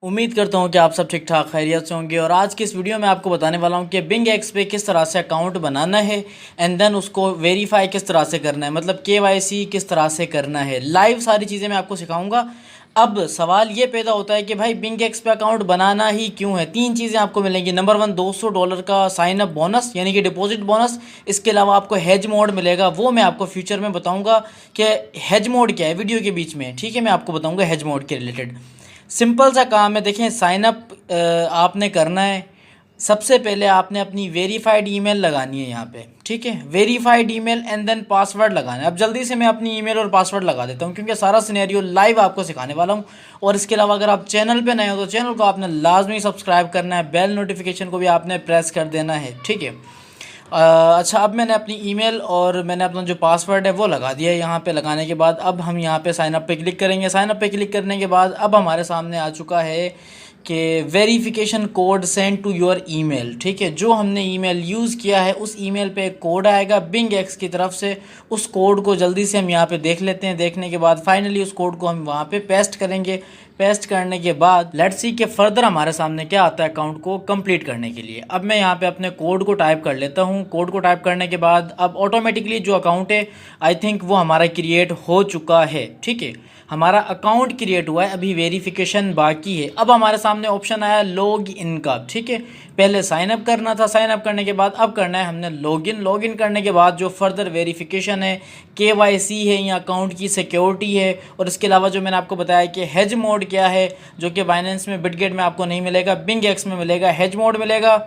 उम्मीद करता हूँ कि आप सब ठीक ठाक खैरियत से होंगे। और आज की इस वीडियो में आपको बताने वाला हूँ कि बिंग एक्स पे किस तरह से अकाउंट बनाना है एंड देन उसको वेरीफाई किस तरह से करना है, मतलब KYC किस तरह से करना है। लाइव सारी चीज़ें मैं आपको सिखाऊंगा। अब सवाल ये पैदा होता है कि भाई बिंग एक्स पे अकाउंट बनाना ही क्यों है। तीन चीज़ें आपको मिलेंगी। नंबर वन, $200 का साइन अप बोनस यानी कि डिपॉजिट बोनस। इसके अलावा आपको हेज मोड मिलेगा, वो मैं आपको फ्यूचर में बताऊंगा कि हेज मोड क्या है वीडियो के बीच में। ठीक है, मैं आपको बताऊंगा हेज मोड के रिलेटेड। सिंपल सा काम है, देखें साइन अप आपने करना है। सबसे पहले आपने अपनी वेरीफाइड ईमेल लगानी है यहाँ पे। ठीक है, verified email and then password लगाना है। अब जल्दी से मैं अपनी ईमेल और पासवर्ड लगा देता हूँ क्योंकि सारा सिनेरियो लाइव आपको सिखाने वाला हूँ। और इसके अलावा अगर आप चैनल पे नए हो तो चैनल को आपने लाजमी सब्सक्राइब करना है, बेल नोटिफिकेशन को भी आपने प्रेस कर देना है। ठीक है। अच्छा, अब मैंने अपनी ईमेल और मैंने अपना जो पासवर्ड है वो लगा दिया है। यहाँ पे लगाने के बाद अब हम यहाँ पे साइन अप पे क्लिक करेंगे। साइन अप पे क्लिक करने के बाद अब हमारे सामने आ चुका है कि verification code send to your email. ठीक है, जो हमने ईमेल यूज़ किया है उस ईमेल पे एक कोड आएगा बिंग एक्स की तरफ से। उस कोड को जल्दी से हम यहाँ पे देख लेते हैं। देखने के बाद फाइनली उस कोड को हम वहाँ पे पेस्ट करेंगे। पेस्ट करने के बाद लेट्स सी कि फर्दर हमारे सामने क्या आता है अकाउंट को कंप्लीट करने के लिए। अब मैं यहाँ पे अपने कोड को टाइप कर लेता हूँ। कोड को टाइप करने के बाद अब ऑटोमेटिकली जो अकाउंट है आई थिंक वो हमारा क्रिएट हो चुका है। ठीक है, हमारा अकाउंट क्रिएट हुआ है, अभी वेरिफिकेशन बाकी है। अब हमारे सामने ऑप्शन आया लॉग इन का। ठीक है, पहले साइन अप करना था, साइन अप करने के बाद अब करना है हमने लॉगिन। लॉगिन करने के बाद जो फर्दर वेरिफिकेशन है, KYC है या अकाउंट की सिक्योरिटी है, और इसके अलावा जो मैंने आपको बताया कि हेज मोड क्या है, जो कि बाइनेंस में बिटगेट में आपको नहीं मिलेगा, बिंग एक्स में मिलेगा। हेज मोड मिलेगा,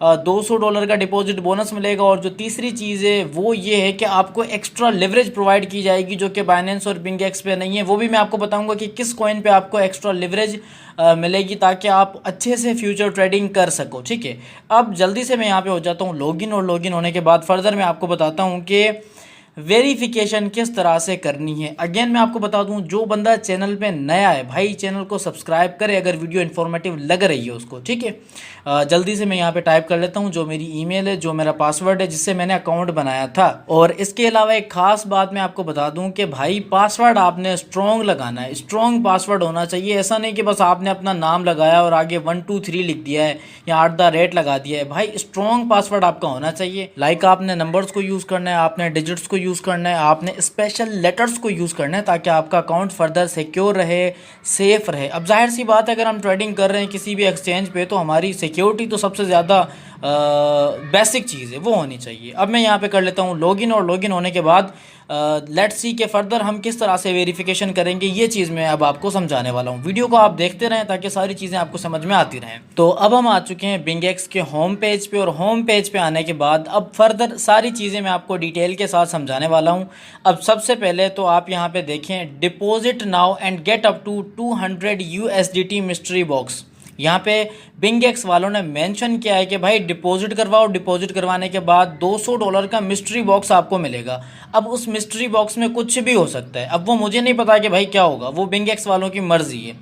$200 का डिपॉजिट बोनस मिलेगा। और जो तीसरी चीज़ है वो ये है कि आपको एक्स्ट्रा लिवरेज प्रोवाइड की जाएगी जो कि बाइनेंस और बिंग एक्स पे नहीं है। वो भी मैं आपको बताऊंगा कि किस कॉइन पे आपको एक्स्ट्रा लिवरेज मिलेगी ताकि आप अच्छे से फ्यूचर ट्रेडिंग कर सको। ठीक है, अब जल्दी से मैं यहाँ पे हो जाता हूँ लॉगिन। और लॉगिन होने के बाद फर्दर मैं आपको बताता हूँ कि वेरिफिकेशन किस तरह से करनी है। अगेन मैं आपको बता दूं, जो बंदा चैनल पे नया है भाई चैनल को सब्सक्राइब करे अगर वीडियो इन्फॉर्मेटिव लग रही है उसको। ठीक है, जल्दी से मैं यहाँ पे टाइप कर लेता हूँ जो मेरी ईमेल है, जो मेरा पासवर्ड है जिससे मैंने अकाउंट बनाया था। और इसके अलावा एक खास बात मैं आपको बता दूं कि भाई पासवर्ड आपने स्ट्रॉन्ग लगाना है, स्ट्रॉन्ग पासवर्ड होना चाहिए। ऐसा नहीं कि बस आपने अपना नाम लगाया और आगे 123 लिख दिया है या @ लगा दिया है। भाई स्ट्रॉन्ग पासवर्ड आपका होना चाहिए। लाइक आपने नंबर्स को यूज़ करना है, आपने डिजिट्स को यूज़ करना है, आपने स्पेशल लेटर्स को यूज़ करना है ताकि आपका अकाउंट फर्दर सिक्योर रहे, सेफ रहे। अब जाहिर सी बात है अगर हम ट्रेडिंग कर रहे हैं किसी भी एक्सचेंज पे तो हमारी सिक्योरिटी तो सबसे ज़्यादा बेसिक चीज़ है, वो होनी चाहिए। अब मैं यहाँ पे कर लेता हूँ लॉगिन। और लॉगिन होने के बाद लेट्स सी के फर्दर हम किस तरह से वेरिफिकेशन करेंगे ये चीज़ मैं अब आपको समझाने वाला हूँ। वीडियो को आप देखते रहें ताकि सारी चीज़ें आपको समझ में आती रहें। तो अब हम आ चुके हैं बिंग एक्स के होम पेज पे। और होम पेज पे आने के बाद अब फर्दर सारी चीज़ें मैं आपको डिटेल के साथ समझाने वाला हूँ। अब सबसे पहले तो आप यहाँ पे देखें deposit now and get up to 200 USDT mystery box. यहाँ पे बिंग एक्स वालों ने मेंशन किया है कि भाई डिपॉजिट करवाओ, डिपॉजिट करवाने के बाद $200 का मिस्ट्री बॉक्स आपको मिलेगा। अब उस मिस्ट्री बॉक्स में कुछ भी हो सकता है। अब वो मुझे नहीं पता कि भाई क्या होगा, वो बिंग एक्स वालों की मर्जी है।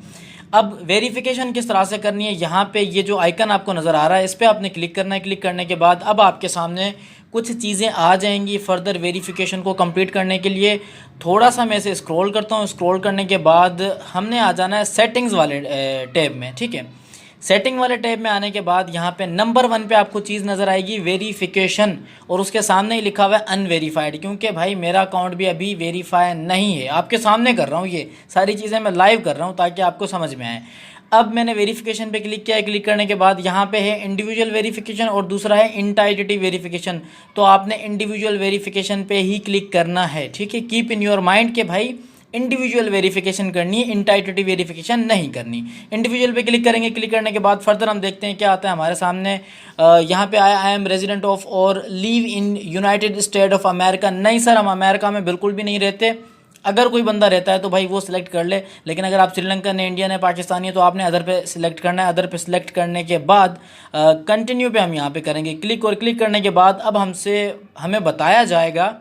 अब वेरिफिकेशन किस तरह से करनी है, यहाँ पे ये जो आइकन आपको नज़र आ रहा है इस पर आपने क्लिक करना है। क्लिक करने के बाद अब आपके सामने कुछ चीज़ें आ जाएंगी फर्दर वेरिफिकेशन को कंप्लीट करने के लिए। थोड़ा सा मैं इसे स्क्रॉल करता हूँ। स्क्रॉल करने के बाद हमने आ जाना है सेटिंग्स वाले टैब में। ठीक है, सेटिंग वाले टैब में आने के बाद यहाँ पे नंबर 1 पे आपको चीज़ नज़र आएगी वेरिफिकेशन, और उसके सामने ही लिखा हुआ है अनवेरीफाइड। क्योंकि भाई मेरा अकाउंट भी अभी वेरीफाई नहीं है, आपके सामने कर रहा हूँ, ये सारी चीज़ें मैं लाइव कर रहा हूँ ताकि आपको समझ में आए। अब मैंने वेरिफिकेशन पे क्लिक किया है। क्लिक करने के बाद यहाँ पे है इंडिविजुअल वेरिफिकेशन और दूसरा है इंटाइटिटी वेरिफिकेशन। तो आपने इंडिविजुअल वेरिफिकेशन पे ही क्लिक करना है। ठीक है, कीप इन योर माइंड के भाई इंडिविजुअल वेरिफिकेशन करनी है, इंटाइटिटी वेरिफिकेशन नहीं करनी। इंडिविजुअल पे क्लिक करेंगे। क्लिक करने के बाद फर्दर हम देखते हैं क्या आता है हमारे सामने। यहाँ पे आया आई एम रेजिडेंट ऑफ और live in United state of America. नहीं सर, हम अमेरिका में बिल्कुल भी नहीं रहते। अगर कोई बंदा रहता है तो भाई वो सिलेक्ट कर ले, लेकिन अगर आप श्रीलंकन है, इंडियन है, पाकिस्तानी है तो आपने अदर पे सिलेक्ट करना है। अदर पे सिलेक्ट करने के बाद कंटिन्यू पे हम यहाँ पे करेंगे क्लिक। और क्लिक करने के बाद अब हमें बताया जाएगा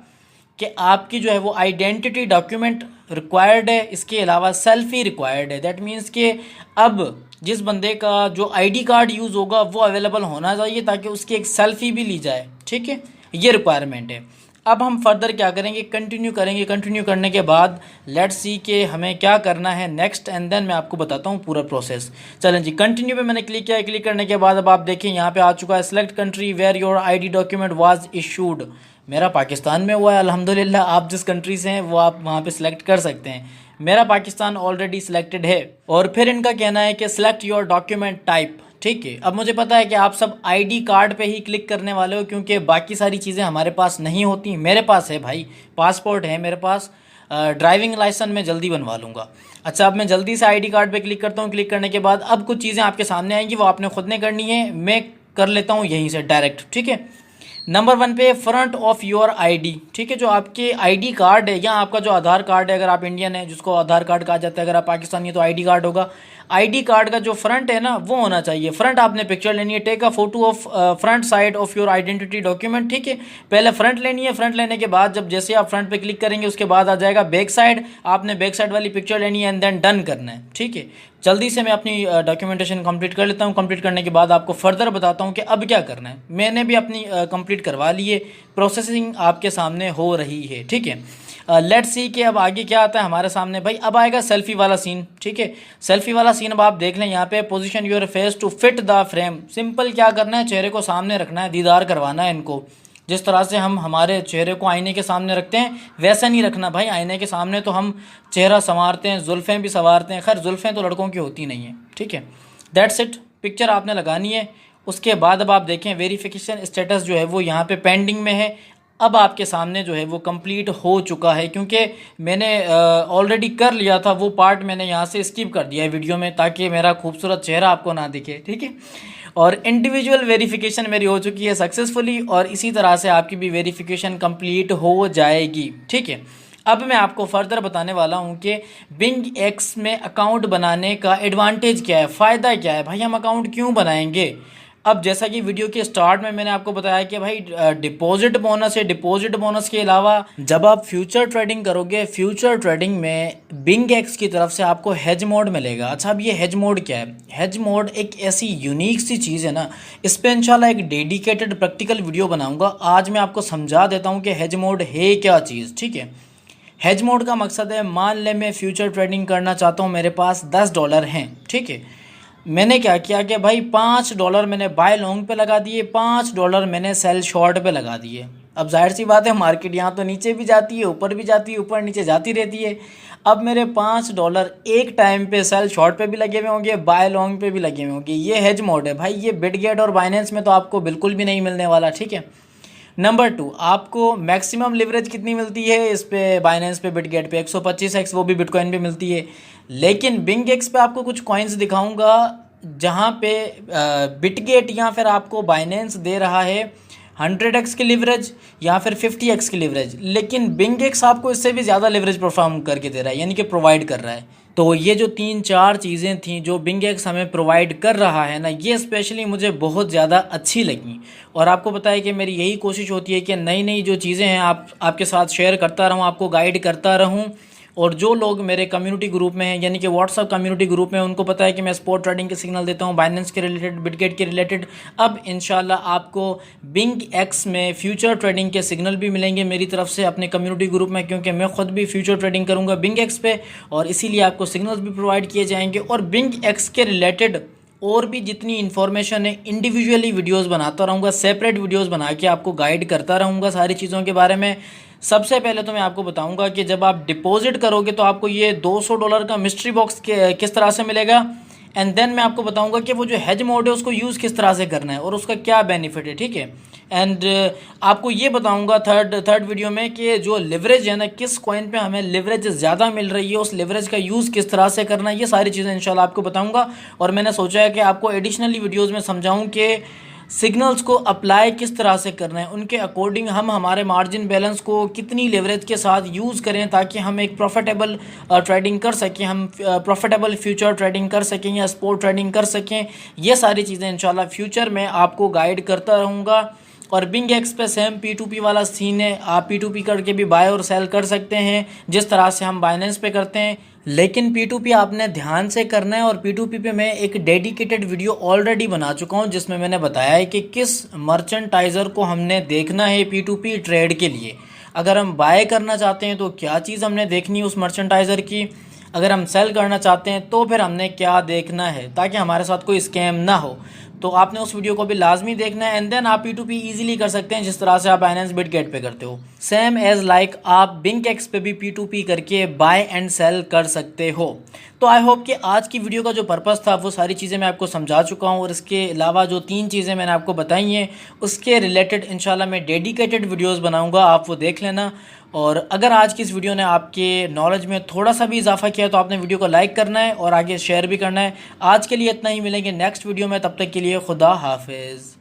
कि आपकी जो है वो आइडेंटिटी डॉक्यूमेंट रिक्वायर्ड है, इसके अलावा सेल्फी रिक्वायर्ड है। दैट मीन्स कि अब जिस बंदे का जो ID कार्ड यूज़ होगा वो अवेलेबल होना चाहिए ताकि उसकी एक सेल्फी भी ली जाए। ठीक है, ये रिक्वायरमेंट है। अब हम फर्दर क्या करेंगे, कंटिन्यू करेंगे। कंटिन्यू करने के बाद लेट्स सी कि हमें क्या करना है नेक्स्ट, एंड देन मैं आपको बताता हूँ पूरा प्रोसेस। चलें जी, कंटिन्यू पे मैंने क्लिक किया। क्लिक करने के बाद अब आप देखें यहाँ पे आ चुका है select country where your ID document was issued. मेरा पाकिस्तान में हुआ है अल्हम्दुलिल्लाह। आप जिस कंट्री से हैं वो आप वहाँ पे सिलेक्ट कर सकते हैं। मेरा पाकिस्तान ऑलरेडी सिलेक्टेड है। और फिर इनका कहना है कि सिलेक्ट योर डॉक्यूमेंट टाइप। ठीक है, अब मुझे पता है कि आप सब आईडी कार्ड पे ही क्लिक करने वाले हो, क्योंकि बाकी सारी चीज़ें हमारे पास नहीं होती। मेरे पास है भाई, पासपोर्ट है मेरे पास, ड्राइविंग लाइसेंस मैं जल्दी बनवा लूँगा। अच्छा, अब मैं जल्दी से आईडी कार्ड पे क्लिक करता हूँ। क्लिक करने के बाद अब कुछ चीज़ें आपके सामने आएंगी, वो आपने खुद ने करनी है। मैं कर लेता हूँ यहीं से डायरेक्ट। ठीक है, नंबर 1 पे फ्रंट ऑफ योर आईडी। ठीक है, जो आपके आईडी कार्ड है या आपका जो आधार कार्ड है, अगर आप इंडियन है जिसको आधार कार्ड कहा जाता है, अगर आप पाकिस्तानी है तो आईडी कार्ड होगा। आईडी कार्ड का जो फ्रंट है ना वो होना चाहिए। फ्रंट आपने पिक्चर लेनी है, take a photo of front side of your identity document. ठीक है, पहले फ्रंट लेनी है। फ्रंट लेने के बाद जब जैसे आप फ्रंट पे क्लिक करेंगे उसके बाद आ जाएगा बैक साइड। आपने बैक साइड वाली पिक्चर लेनी है एंड देन डन करना है। ठीक है, जल्दी से मैं अपनी डॉक्यूमेंटेशन कंप्लीट कर लेता हूँ। कंप्लीट करने के बाद आपको फर्दर बताता हूँ कि अब क्या करना है। मैंने भी अपनी कंप्लीट करवा ली है, प्रोसेसिंग आपके सामने हो रही है। ठीक है, लेट्स सी कि अब आगे क्या आता है हमारे सामने। भाई अब आएगा सेल्फी वाला सीन। ठीक है, सेल्फी वाला सीन अब आप देख लें यहाँ पे, position your face to fit the frame. Simple क्या करना है, चेहरे को सामने रखना है, दीदार करवाना है इनको। जिस तरह से हम हमारे चेहरे को आईने के सामने रखते हैं वैसा नहीं रखना भाई। आईने के सामने तो हम चेहरा संवारते हैं, जुल्फ़ें भी संवारते हैं। खैर जुल्फ़ें तो लड़कों की होती नहीं है। ठीक है, दैट्स इट। पिक्चर आपने लगानी है। उसके बाद अब आप देखें वेरिफिकेशन स्टेटस जो है वो यहाँ पे पेंडिंग में है। अब आपके सामने जो है वो कंप्लीट हो चुका है, क्योंकि मैंने ऑलरेडी कर लिया था वो पार्ट। मैंने यहाँ से स्किप कर दिया है वीडियो में, ताकि मेरा खूबसूरत चेहरा आपको ना दिखे। ठीक है, और इंडिविजुअल वेरिफिकेशन मेरी हो चुकी है सक्सेसफुली, और इसी तरह से आपकी भी वेरिफिकेशन कंप्लीट हो जाएगी। ठीक है, अब मैं आपको फर्दर बताने वाला हूँ कि बिंग एक्स में अकाउंट बनाने का एडवांटेज क्या है, फ़ायदा क्या है। भाई हम अकाउंट क्यों बनाएंगे। अब जैसा कि वीडियो के स्टार्ट में मैंने आपको बताया कि भाई डिपॉजिट बोनस है। डिपॉजिट बोनस के अलावा जब आप फ्यूचर ट्रेडिंग करोगे, फ्यूचर ट्रेडिंग में बिंग एक्स की तरफ से आपको हेज मोड मिलेगा। अच्छा, अब ये हेज मोड क्या है। हेज मोड एक ऐसी यूनिक सी चीज़ है ना, इस पर इंशाल्लाह एक डेडिकेटेड प्रैक्टिकल वीडियो बनाऊंगा। आज मैं आपको समझा देता हूँ कि हेज मोड है क्या चीज़। ठीक है, हेज मोड का मकसद है, मान ले मैं फ्यूचर ट्रेडिंग करना चाहता हूँ, मेरे पास $10 हैं। ठीक है, मैंने क्या किया कि भाई $5 मैंने बाय लॉन्ग पे लगा दिए, $5 मैंने सेल शॉर्ट पे लगा दिए। अब जाहिर सी बात है मार्केट यहाँ तो नीचे भी जाती है, ऊपर भी जाती है, ऊपर नीचे जाती रहती है। अब मेरे $5 एक टाइम पे सेल शॉर्ट पे भी लगे हुए होंगे, बाय लॉन्ग पे भी लगे हुए होंगे। ये हेज मोड है भाई। ये बिटगेट और बाइनेंस में तो आपको बिल्कुल भी नहीं मिलने वाला। ठीक है, नंबर 2, आपको मैक्सिमम लिवरेज कितनी मिलती है इस पे, बाइनेंस पे, बिटगेट पे 125x, वो भी बिटकॉइन पे मिलती है। लेकिन बिंग एक्स पे आपको कुछ कॉइन्स दिखाऊंगा जहाँ पे बिटगेट या फिर आपको बाइनेंस दे रहा है 100x की लिवरेज या फिर 50x की लिवरेज, लेकिन बिंग एक्स आपको इससे भी ज़्यादा लिवरेज परफॉर्म करके दे रहा है, यानी कि प्रोवाइड कर रहा है। तो ये जो 3-4 चीज़ें थी जो बिंग एक्स हमें प्रोवाइड कर रहा है ना, ये स्पेशली मुझे बहुत ज़्यादा अच्छी लगी। और आपको पता है कि मेरी यही कोशिश होती है कि नई नई जो चीज़ें हैं आपके साथ शेयर करता रहूँ, आपको गाइड करता रहूँ। और जो लोग मेरे कम्युनिटी ग्रुप में हैं, यानी कि व्हाट्सअप कम्युनिटी ग्रुप में, उनको पता है कि मैं स्पॉट ट्रेडिंग के सिग्नल देता हूँ, बाइनेंस के रिलेटेड, बिटगेट के रिलेटेड। अब इंशाल्लाह आपको बिंग एक्स में फ्यूचर ट्रेडिंग के सिग्नल भी मिलेंगे मेरी तरफ से अपने कम्युनिटी ग्रुप में, क्योंकि मैं ख़ुद भी फ्यूचर ट्रेडिंग करूँगा बिंग एक्स पे, और इसीलिए आपको सिग्नल्स भी प्रोवाइड किए जाएंगे। और बिंग एक्स के रिलेटेड और भी जितनी इन्फॉर्मेशन है इंडिविजुअली वीडियोस बनाता रहूँगा, सेपरेट वीडियोस बना के आपको गाइड करता रहूँगा सारी चीज़ों के बारे में। सबसे पहले तो मैं आपको बताऊंगा कि जब आप डिपॉजिट करोगे तो आपको ये $200 का मिस्ट्री बॉक्स किस तरह से मिलेगा, एंड देन मैं आपको बताऊंगा कि वो जो हेज मोड है उसको यूज़ किस तरह से करना है और उसका क्या बेनिफिट है। ठीक है, एंड आपको ये बताऊंगा थर्ड वीडियो में कि जो लिवरेज है ना, किस कॉइन पे हमें लिवरेज ज़्यादा मिल रही है, उस लिवरेज का यूज़ किस तरह से करना है, ये सारी चीज़ें इंशाल्लाह आपको बताऊंगा। और मैंने सोचा है कि आपको एडिशनली वीडियोज़ में समझाऊँ कि सिग्नल्स को अप्लाई किस तरह से करना है, उनके अकॉर्डिंग हम हमारे मार्जिन बैलेंस को कितनी लेवरेज के साथ यूज़ करें ताकि हम एक प्रॉफिटेबल ट्रेडिंग कर सकें, हम प्रॉफिटेबल फ्यूचर ट्रेडिंग कर सकें या स्पॉट ट्रेडिंग कर सकें। ये सारी चीज़ें इंशाल्लाह फ्यूचर में आपको गाइड करता रहूँगा। और बिंग एक्स पे सेम P2P वाला सीन है, आप P2P करके भी बाय और सेल कर सकते हैं जिस तरह से हम बाइनेंस पे करते हैं। लेकिन P2P आपने ध्यान से करना है, और P2P पे मैं एक डेडिकेटेड वीडियो ऑलरेडी बना चुका हूं जिसमें मैंने बताया है कि किस मर्चेंटाइज़र को हमने देखना है P2P ट्रेड के लिए। अगर हम बाय करना चाहते हैं तो क्या चीज़ हमने देखनी है उस मर्चेंटाइज़र की, अगर हम सेल करना चाहते हैं तो फिर हमने क्या देखना है ताकि हमारे साथ कोई स्कैम ना हो। तो आपने उस वीडियो को भी लाजमी देखना है एंड देन आप P2P ईजिली कर सकते हैं जिस तरह से आप बाइनेंस बिटगेट पे करते हो। सेम एज लाइक आप BingX पे भी P2P करके बाय एंड सेल कर सकते हो। तो आई होप कि आज की वीडियो का जो पर्पस था वो सारी चीज़ें मैं आपको समझा चुका हूँ और इसके अलावा जो 3 चीज़ें मैंने आपको बताई हैं उसके रिलेटेड इंशाल्लाह मैं डेडिकेटेड वीडियोस बनाऊंगा, आप वो देख लेना। और अगर आज की इस वीडियो ने आपके नॉलेज में थोड़ा सा भी इजाफा किया तो आपने वीडियो को लाइक करना है और आगे शेयर भी करना है। आज के लिए इतना ही, मिलेंगे नेक्स्ट वीडियो में, तब तक के लिए खुदा हाफिज़।